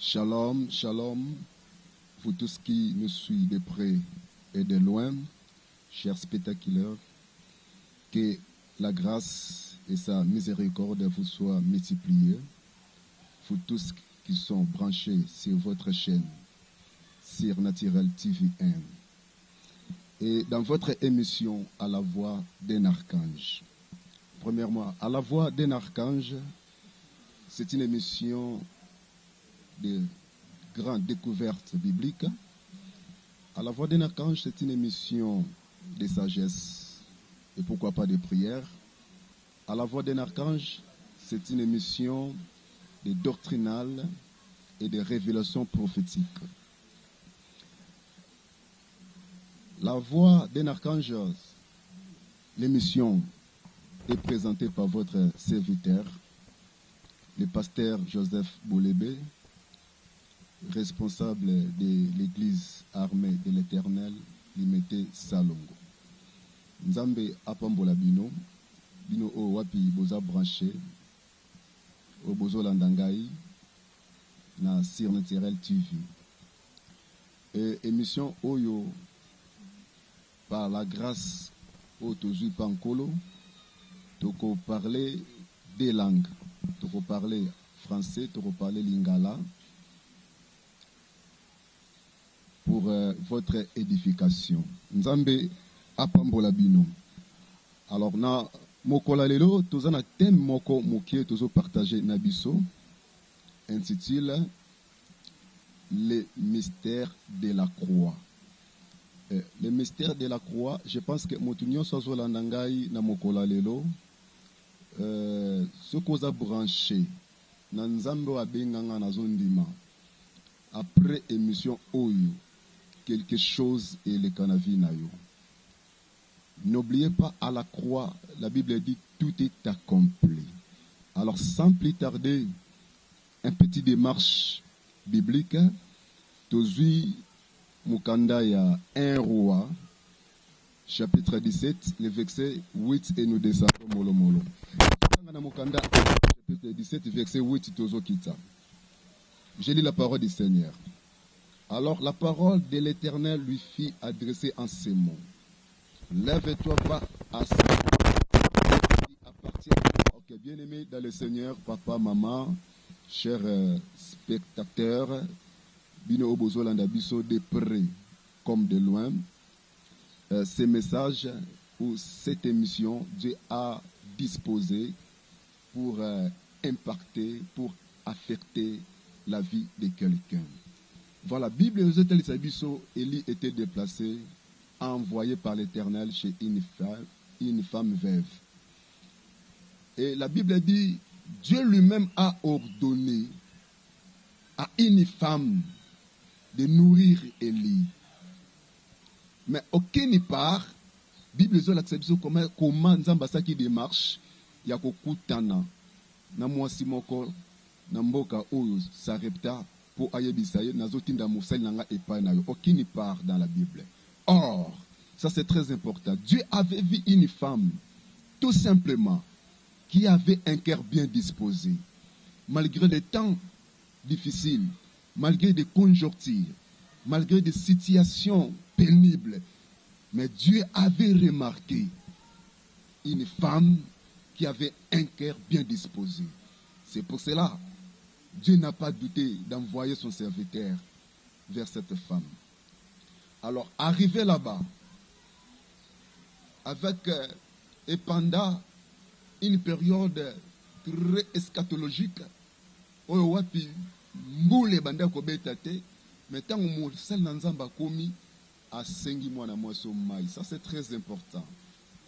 Shalom, shalom, vous tous qui nous suivent de près et de loin, chers spectateurs, que la grâce et sa miséricorde vous soient multipliées, vous tous qui sont branchés sur votre chaîne, sur Naturel TV1, et dans votre émission À la voix d'un archange. Premièrement, À la voix d'un archange, c'est une émission de grandes découvertes bibliques. À la voix d'un archange, c'est une émission de sagesse et pourquoi pas de prière. À la voix d'un archange, c'est une émission de doctrinale et de révélations prophétiques. La voix d'un archange, l'émission est présentée par votre serviteur, le pasteur Joseph Boulébé, responsable de l'église armée de l'Éternel, Limité Salongo. Nzambe apambola bino, bino o wapi boza branché, o bozo landangai, na sur Naturel TV. Et émission Oyo, par la grâce au Tozu Pankolo, toko parler des langues, toko parler français, toko parler lingala, pour votre édification. Nzambe apambola bino. Alors na mokola lelo tozana thème moko mokie tozo partager na biso intitulé le mystère de la croix. Le mystère de la croix, je pense que motunyo sozo landangai na mokola lelo ce koza branché na nzambe wa benganga na zondima après émission oyo quelque chose est le canavi na yo. N'oubliez pas, à la croix, la Bible dit tout est accompli. Alors sans plus tarder, un petit démarche biblique, Tozui Mukanda ya 1 roi, chapitre 17, le verset 8 et nous descendons molo molo. Mukanda, chapitre 17, verset 8, Tozo Kita. Je lis la parole du Seigneur. Alors la parole de l'Éternel lui fit adresser en ces mots. Lève-toi, va à ce qui appartient. Ok, bien-aimé dans le Seigneur, papa, maman, chers spectateurs, bino obozo landa biso de près comme de loin, ces messages ou cette émission, Dieu a disposé pour impacter, pour affecter la vie de quelqu'un. Voilà, Bible Élie était déplacé, envoyé par l'Éternel chez une femme veuve. Et la Bible dit, Dieu lui-même a ordonné à une femme de nourrir Élie. Mais aucune part, Bible comment Nzambasa qui démarche, yakokutana, na mwasi moko, na mboka oyo sarepta, pour ayebisaye nazotinda musali nanga epai na yo. Aucune part dans la Bible. Or, ça c'est très important. Dieu avait vu une femme, tout simplement, qui avait un cœur bien disposé. Malgré les temps difficiles, malgré des conjonctures, malgré des situations pénibles, mais Dieu avait remarqué une femme qui avait un cœur bien disposé. C'est pour cela Dieu n'a pas douté d'envoyer son serviteur vers cette femme. Alors, arrivé là-bas, avec et pendant une période très eschatologique, ça c'est très important.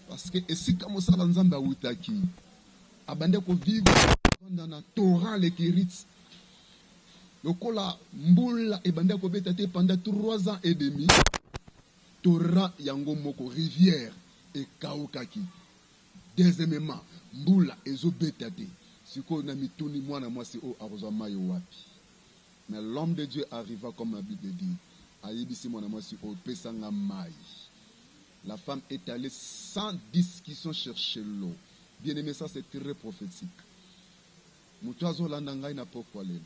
Parce que si comme ça l'anzamba wutaki, abande ko vivre dans la Torah les Kérit. Le kola mboula et bande ko betate pendant 3 ans et demi. Torah yango moko rivière et kaokaki. Deuxièmement, mboula ezo betate. Siko na mituni mwana mwasi o arozama yo wapi. Mais l'homme de Dieu arriva comme la Bible dit. Ayebisi mwana mwasi o pesanga mai. La femme est allée sans discussion chercher l'eau. Bien aimé, ça c'est très prophétique. Mutuazo landangai na pokwa lelo.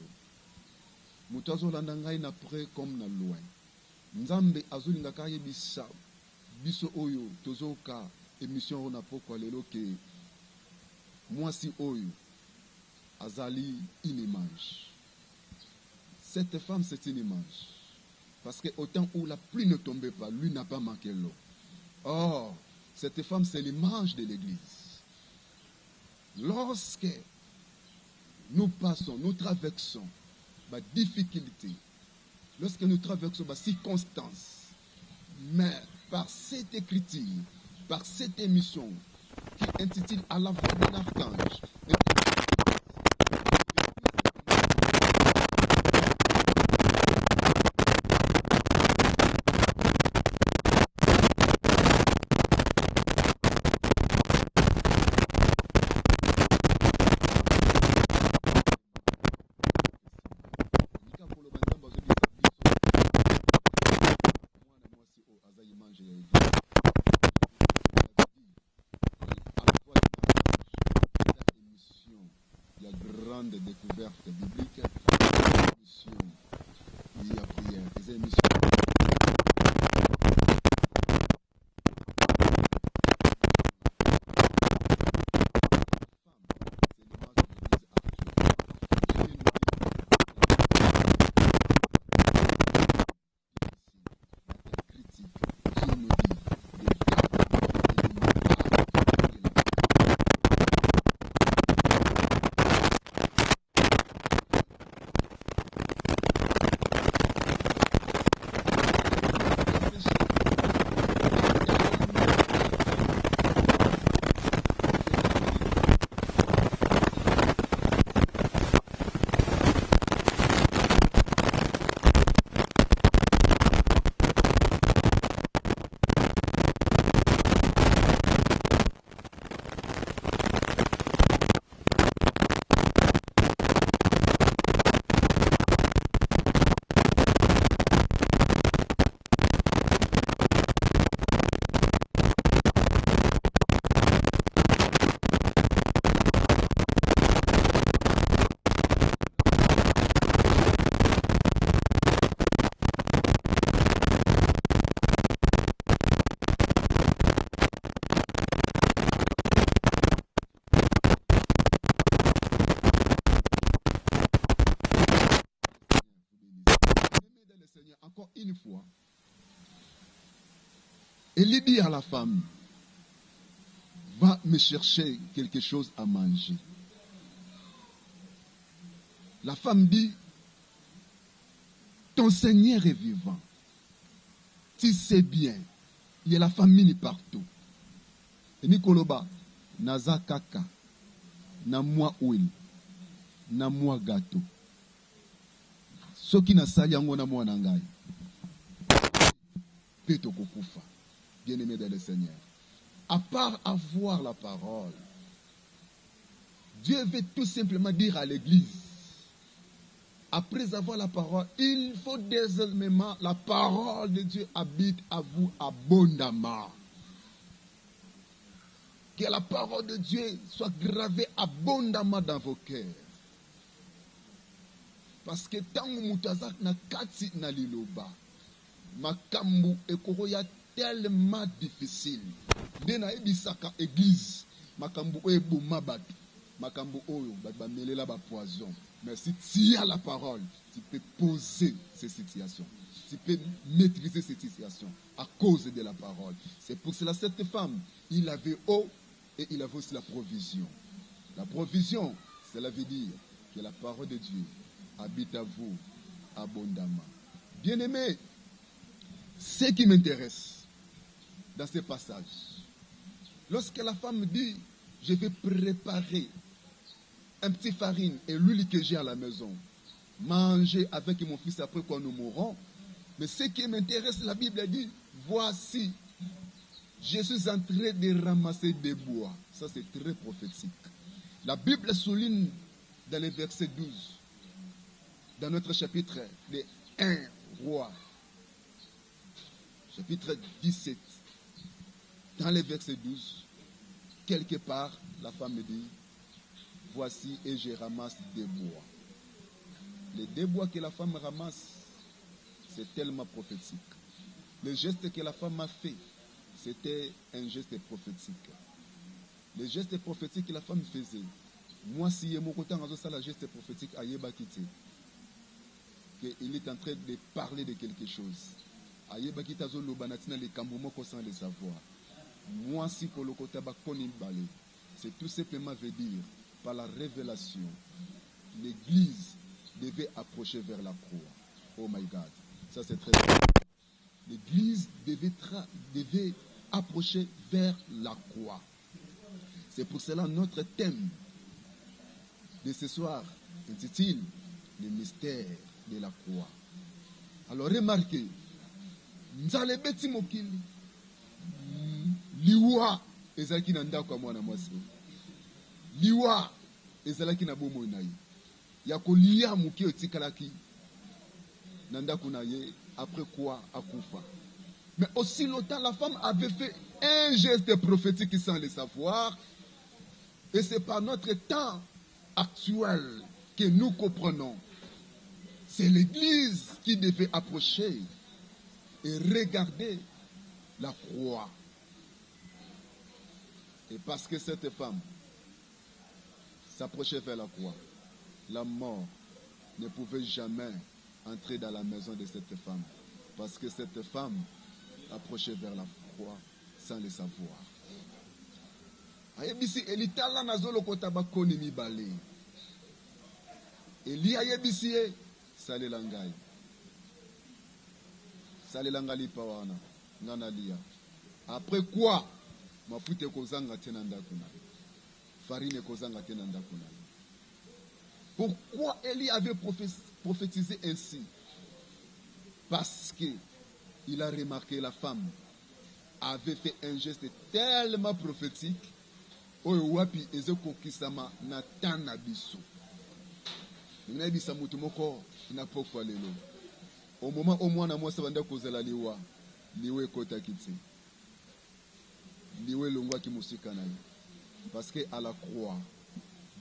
Moto azolanda ngai na près comme na loin. Nzambe azolinga ka yebisa biso oyo tozoka émission na pokwa lelo ke mwasi oyo azali une image. Cette femme c'est une image. Parce que au temps où la pluie ne tombait pas, lui n'a pas manqué l'eau. Or, cette femme c'est l'image de l'église. Lorsque nous passons, nous traversons la difficulté, lorsque nous traversons la circonstance, mais par cette écriture, par cette émission qui intitule À la voix de l'archange, découverte biblique, émission, il y a prière, des émissions. Encore une fois, il dit à la femme, va me chercher quelque chose à manger. La femme dit, ton Seigneur est vivant. Tu sais bien, il y a la famine partout. Et Nikoloba, naza kaka, na moi huile, na moi gâteau. Ce qui n'a sali yango na moi nangai. Bien-aimé dans le Seigneur. À part avoir la parole, Dieu veut tout simplement dire à l'église, après avoir la parole, il faut désormais la parole de Dieu habite à vous abondamment. Que la parole de Dieu soit gravée abondamment dans vos cœurs. Parce que tant que mutazak na kati na liloba, makambu ekoroya tellement difficile. Dena ebisaka église, makambu eboma batu, makambu oyo ba melela ba poison. Mais si tu as la parole, tu peux poser ces situations. Tu peux maîtriser ces situations à cause de la parole. C'est pour cela cette femme, il avait eau et il avait aussi la provision. La provision, cela veut dire que la parole de Dieu habite à vous abondamment. Bien-aimés, ce qui m'intéresse dans ce passage, lorsque la femme dit, je vais préparer un petit farine et l'huile que j'ai à la maison, manger avec mon fils après quand nous mourrons, mais ce qui m'intéresse, la Bible dit, voici, je suis en train de ramasser des bois. Ça c'est très prophétique. La Bible souligne dans le verset 12, dans notre chapitre, les 1 roi, chapitre 17, dans le verset 12, quelque part, la femme dit, voici et je ramasse des bois. Les deux bois que la femme ramasse, c'est tellement prophétique. Le geste que la femme a fait, c'était un geste prophétique. Le geste prophétique que la femme faisait, moi, si mon côté ça la geste prophétique à Yeba Kité, qu'il est en train de parler de quelque chose. À Yeba Kité, les Kamboumoko sans le savoir. Moi, si pour le côté balé, c'est tout simplement veut dire, par la révélation, l'Église devait approcher vers la croix. Oh my God, ça c'est très bien. L'Église devait approcher vers la croix. C'est pour cela notre thème de ce soir intitule le mystère de la croix. Alors remarquez, Nzale beti mokili liwa ezalaki na ndako ya mwana mwasi. Liwa ezalaki na bomoi na ye. Ya kolia moki otikalaki na ndako na ye après quoi akufa. Mais aussi longtemps la femme avait fait un geste prophétique sans le savoir. Et c'est par notre temps actuel que nous comprenons. C'est l'Église qui devait approcher et regarder la croix. Et parce que cette femme s'approchait vers la croix, la mort ne pouvait jamais entrer dans la maison de cette femme. Parce que cette femme approchait vers la croix sans le savoir. Ayebisi elitala nazolo kota bakoni mibale. Eli ayebisi e salelangai. Salelangali pawana ngana lia. Après quoi mafute kozanga tena ndakuna. Farine kozanga tena ndakuna. Pourquoi Élie avait prophétisé ainsi? Parce que il a remarqué la femme avait fait un geste tellement prophétique. Oyo wapi ezeko kisama na tana biso. Ngina bisa mutu moko na pokwa lelo. Au moment au mwana mwasa banda kozela liwa, liwe kota kitse. Liwe longwa ki musika na ye. Parce que à la croix,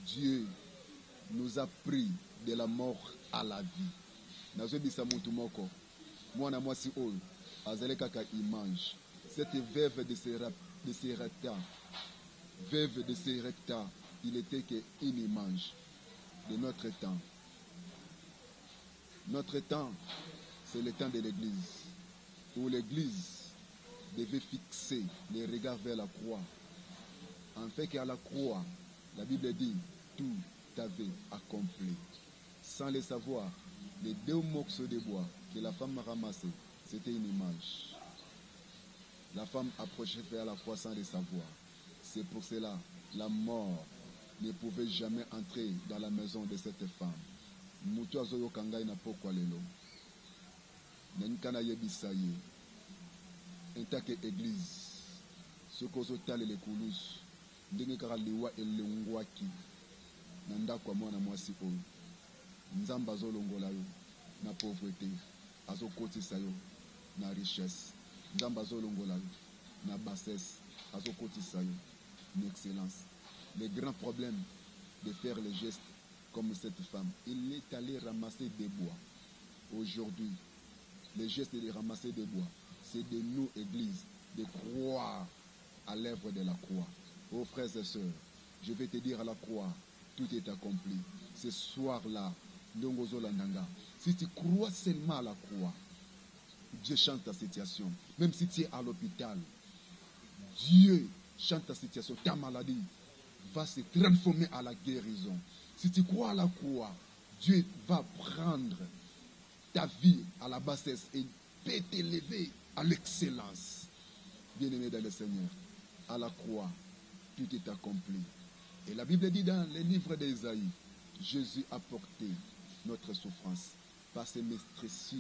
Dieu nous a pris de la mort à la vie. Nazo bisa mutu moko. Mwana mwasi oyo azale kaka image. Cette veuve de Sérapta. Veuve de Sérapta, il était qu'une image de notre temps. Notre temps, c'est le temps de l'Église, où l'Église devait fixer les regards vers la croix. En fait qu'à la croix, la Bible dit, tout avait accompli. Sans le savoir, les deux morceaux de bois que la femme a ramassés, c'était une image. La femme approchait vers la croix sans le savoir. C'est pour cela la mort ne pouvait jamais entrer dans la maison de cette femme. Mutu azoyo kangai na pokwa lelo. Nenkana yebisaye. Intake église. Ce kozo tale le kulus. Ndenge kaka liwa elengwaki. Nanda kwa mwana mwasi oyo. Nzamba zolongola yo na pauvreté. Azokotisa yo na richesse. Nzamba zolongola yo na bassesse. Azokotisa yo une excellence. Le grand problème de faire les gestes comme cette femme, il est allé ramasser des bois. Aujourd'hui, le geste de ramasser des bois, c'est de nous, Église, de croire à l'œuvre de la croix. Oh frères et sœurs, je vais te dire à la croix, tout est accompli. Ce soir-là, si tu crois seulement à la croix, Dieu chante ta situation. Même si tu es à l'hôpital, Dieu chante ta situation, ta maladie va se transformer à la guérison. Si tu crois à la croix, Dieu va prendre ta vie à la bassesse et peut t'élever à l'excellence. Bien-aimé dans le Seigneur, à la croix, tout est accompli. Et la Bible dit dans les livres d'Ésaïe, Jésus a porté notre souffrance. Par ses meurtrissures,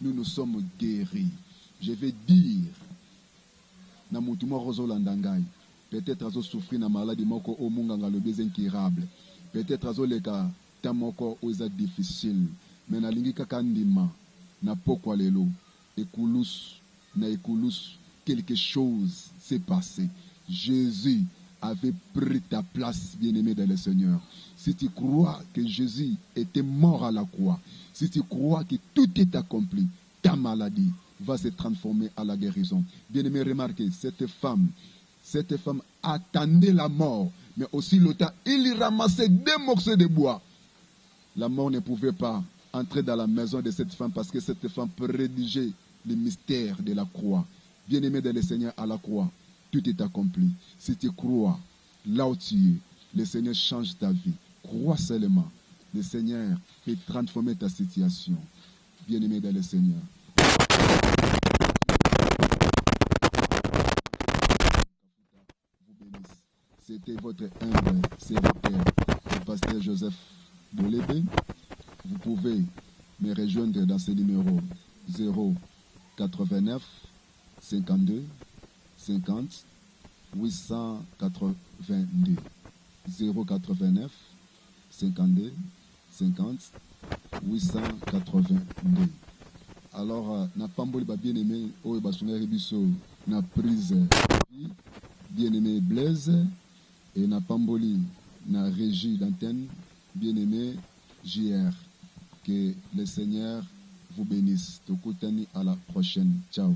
nous sommes guéris. Je vais dire, peut-être azo souffrir na maladie moko o munganga le besoin incurable. Peut-être azo leka ta moko oza difficile. Mais na lingi kaka ndima na pokwa lelo ekulus na ekulus quelque chose s'est passé. Jésus avait pris ta place, bien-aimé dans le Seigneur. Si tu crois que Jésus était mort à la croix, si tu crois que tout est accompli, ta maladie va se transformer à la guérison. Bien-aimé, remarquez, cette femme attendait la mort, mais aussi le temps, il ramassait 2 morceaux de bois. La mort ne pouvait pas entrer dans la maison de cette femme parce que cette femme prédigeait le mystère de la croix. Bien-aimé dans le Seigneur, à la croix, tout est accompli. Si tu crois, là où tu es, le Seigneur change ta vie. Crois seulement. Le Seigneur peut transformer ta situation. Bien-aimé dans le Seigneur. Vous bénisse. C'était votre humble serviteur, le pasteur Joseph Bolébé. Vous pouvez me rejoindre dans ce numéro 089 52 50 882. 089 52 50 882. Alors, na pamboli ba bien aimé, oyo basungaki biso na prise bien aimé Blaise, et na pamboli na régie d'antenne bien aimé JR. Que le Seigneur vous bénisse. Tokutani à la prochaine. Ciao.